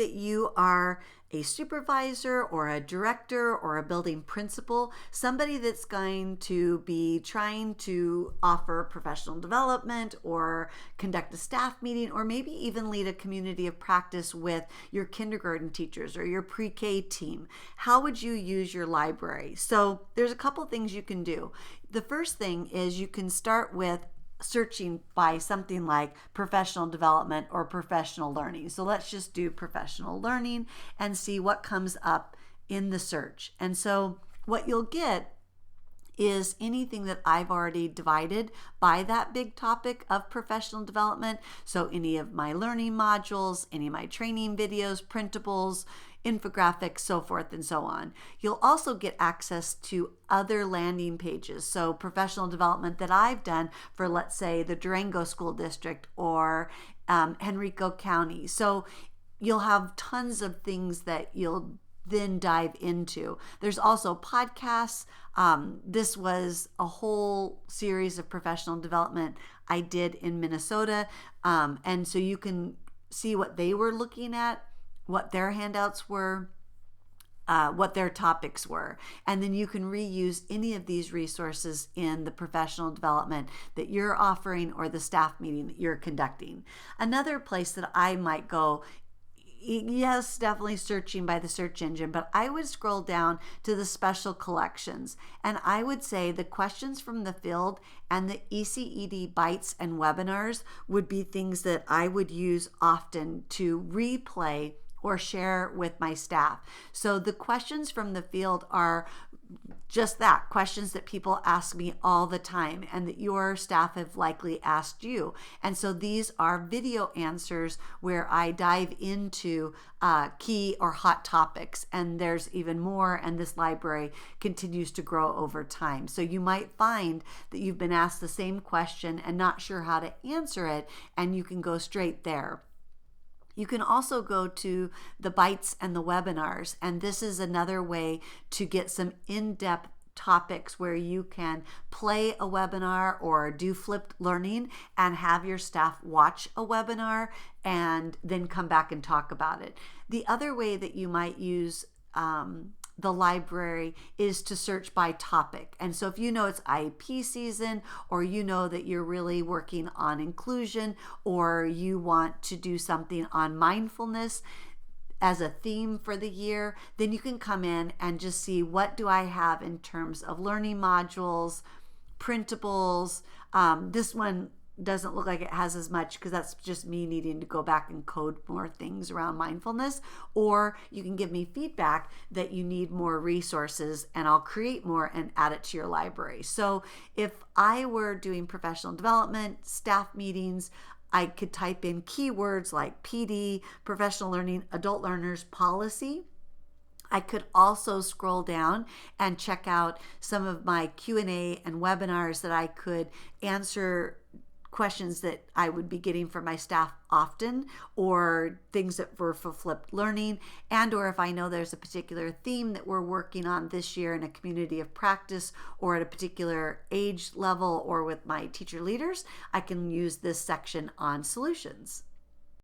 that you are a supervisor or a director or a building principal, somebody that's going to be trying to offer professional development or conduct a staff meeting, or maybe even lead a community of practice with your kindergarten teachers or your pre-K team. How would you use your library? So there's a couple things you can do. The first thing is you can start with searching by something like professional development or professional learning. So let's just do professional learning and see what comes up in the search. And so what you'll get is anything that I've already divided by that big topic of professional development. So any of my learning modules, any of my training videos, printables, infographics, so forth and so on. You'll also get access to other landing pages. So professional development that I've done for, let's say, the Durango School District or Henrico County. So you'll have tons of things that you'll then dive into. There's also podcasts. This was a whole series of professional development I did in Minnesota. And so you can see what they were looking at, what their handouts were, what their topics were. And then you can reuse any of these resources in the professional development that you're offering or the staff meeting that you're conducting. Another place that I might go, yes, definitely searching by the search engine, but I would scroll down to the special collections. And I would say the questions from the field and the ECED bites and webinars would be things that I would use often to replay or share with my staff. So the questions from the field are just that, questions that people ask me all the time and that your staff have likely asked you. And so these are video answers where I dive into key or hot topics, and there's even more, and this library continues to grow over time. So you might find that you've been asked the same question and not sure how to answer it, and you can go straight there. You can also go to the bites and the webinars, and this is another way to get some in-depth topics where you can play a webinar or do flipped learning and have your staff watch a webinar and then come back and talk about it. The other way that you might use the library is to search by topic. And so if you know it's IEP season, or you know that you're really working on inclusion, or you want to do something on mindfulness as a theme for the year, then you can come in and just see what do I have in terms of learning modules, printables. This one doesn't look like it has as much because that's just me needing to go back and code more things around mindfulness. Or you can give me feedback that you need more resources and I'll create more and add it to your library. So if I were doing professional development, staff meetings, I could type in keywords like PD, professional learning, adult learners, policy. I could also scroll down and check out some of my Q&A and webinars that I could answer questions that I would be getting from my staff often, or things that were for flipped learning, and or if I know there's a particular theme that we're working on this year in a community of practice or at a particular age level or with my teacher leaders, I can use this section on solutions.